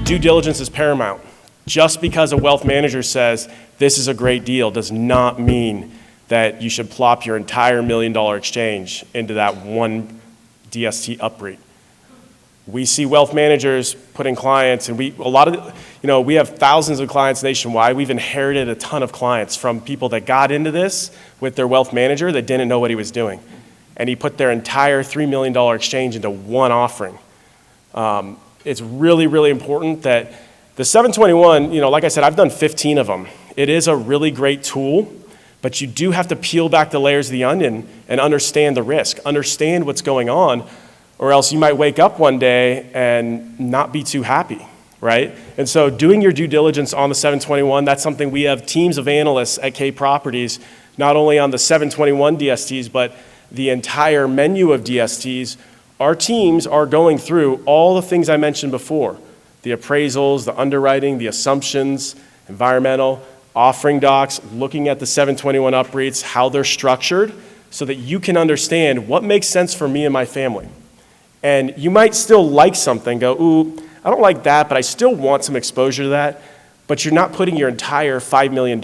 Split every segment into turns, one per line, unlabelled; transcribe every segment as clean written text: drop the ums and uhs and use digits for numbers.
due diligence is paramount. Just because a wealth manager says this is a great deal does not mean that you should plop your entire $1 million exchange into that one DST UPREIT. We see wealth managers putting clients, and we have thousands of clients nationwide. We've inherited a ton of clients from people that got into this with their wealth manager that didn't know what he was doing. And he put their entire $3 million exchange into one offering. It's really, really important that the 721, like I said, I've done 15 of them. It is a really great tool, but you do have to peel back the layers of the onion and understand the risk, understand what's going on, or else you might wake up one day and not be too happy, right? And so doing your due diligence on the 721, that's something we have teams of analysts at Kay Properties, not only on the 721 DSTs, but the entire menu of DSTs. Our teams are going through all the things I mentioned before, the appraisals, the underwriting, the assumptions, environmental, offering docs, looking at the 721 UPREITs, how they're structured, so that you can understand what makes sense for me and my family. And you might still like something, go, ooh, I don't like that, but I still want some exposure to that, but you're not putting your entire $5 million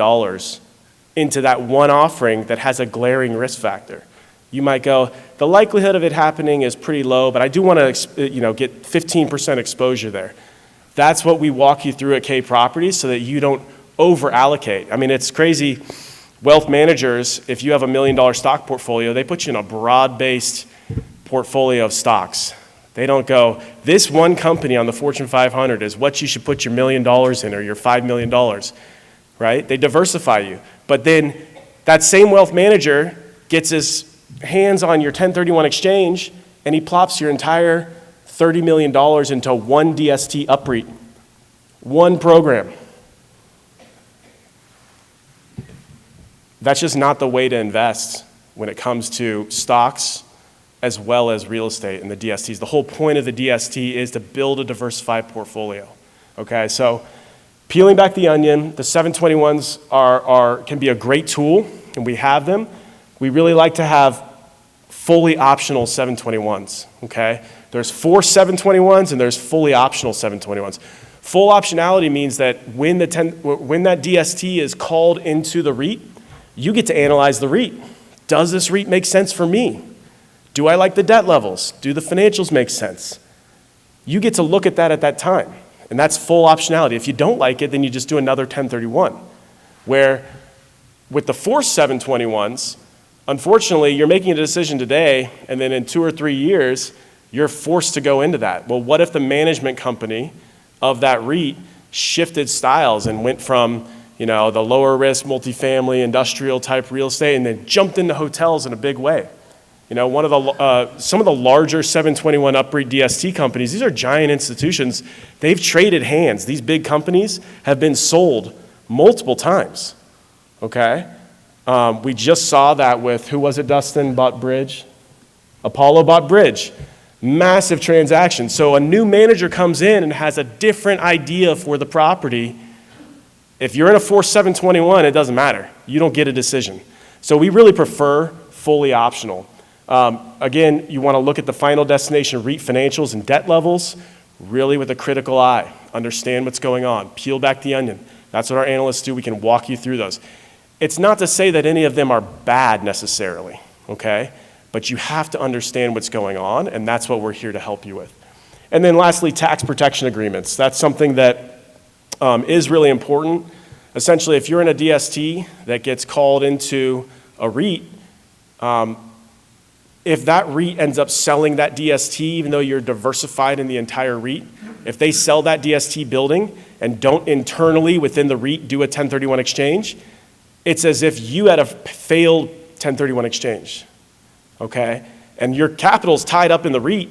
into that one offering that has a glaring risk factor. You might go, the likelihood of it happening is pretty low, but I do want to get 15% exposure there. That's what we walk you through at Kay Properties so that you don't over allocate. I mean, it's crazy. Wealth managers, if you have $1 million stock portfolio, they put you in a broad-based portfolio of stocks. They don't go, this one company on the Fortune 500 is what you should put your $1 million in or your $5 million, right? They diversify you. But then that same wealth manager gets his hands on your 1031 exchange and he plops your entire $30 million into one DST UPREIT, one program. That's just not the way to invest when it comes to stocks as well as real estate and the DSTs. The whole point of the DST is to build a diversified portfolio. Okay, so peeling back the onion, the 721s can be a great tool, and we have them. We really like to have fully optional 721s, okay? There's 4 721s and there's fully optional 721s. Full optionality means that when that DST is called into the REIT, you get to analyze the REIT. Does this REIT make sense for me? Do I like the debt levels? Do the financials make sense? You get to look at that time, and that's full optionality. If you don't like it, then you just do another 1031. Where with the 4 721s, unfortunately, you're making a decision today, and then in 2 or 3 years, you're forced to go into that. Well, what if the management company of that REIT shifted styles and went from the lower risk multifamily industrial type real estate and then jumped into hotels in a big way? Some of the larger 721 UPREIT DST companies, these are giant institutions. They've traded hands. These big companies have been sold multiple times, okay? We just saw that with, who was it, Dustin, bought Bridge? Apollo bought Bridge. Massive transaction. So a new manager comes in and has a different idea for the property. If you're in a 4721, it doesn't matter. You don't get a decision. So we really prefer fully optional. Again, you want to look at the final destination REIT financials and debt levels, really with a critical eye. Understand what's going on. Peel back the onion. That's what our analysts do. We can walk you through those. It's not to say that any of them are bad necessarily, okay? But you have to understand what's going on, and that's what we're here to help you with. And then lastly, tax protection agreements. That's something that is really important. Essentially, if you're in a DST that gets called into a REIT, if that REIT ends up selling that DST, even though you're diversified in the entire REIT, if they sell that DST building and don't internally within the REIT do a 1031 exchange, it's as if you had a failed 1031 exchange, okay? And your capital's tied up in the REIT,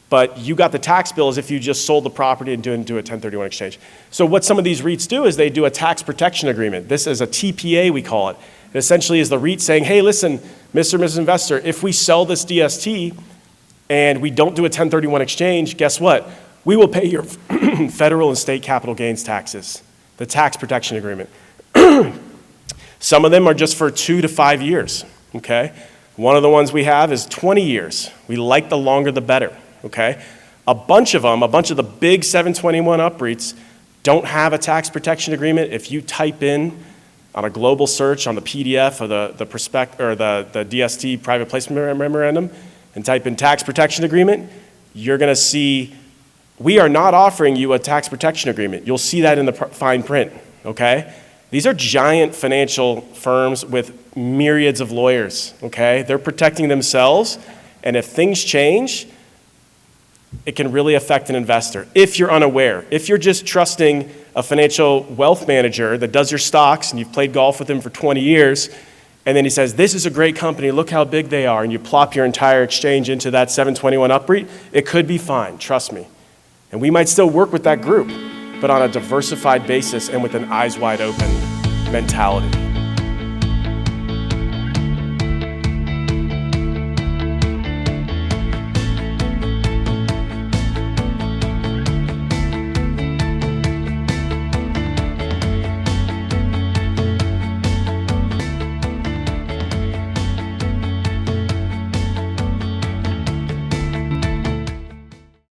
but you got the tax bill as if you just sold the property and didn't do a 1031 exchange. So what some of these REITs do is they do a tax protection agreement. This is a TPA, we call it. It essentially is the REIT saying, hey, listen, Mr. and Mrs. Investor, if we sell this DST and we don't do a 1031 exchange, guess what? We will pay your federal and state capital gains taxes, the tax protection agreement. Some of them are just for 2 to 5 years, okay? One of the ones we have is 20 years. We like the longer the better, okay? A bunch of the big 721 UPREITs don't have a tax protection agreement. If you type in on a global search on the PDF or the DST private placement memorandum and type in tax protection agreement, you're going to see we are not offering you a tax protection agreement. You'll see that in the fine print, okay? These are giant financial firms with myriads of lawyers, okay? They're protecting themselves, and if things change, it can really affect an investor if you're unaware. If you're just trusting a financial wealth manager that does your stocks and you've played golf with him for 20 years, and then he says, this is a great company, look how big they are, and you plop your entire exchange into that 721 UPREIT, it could be fine, trust me. And we might still work with that group, but on a diversified basis and with an eyes wide open mentality.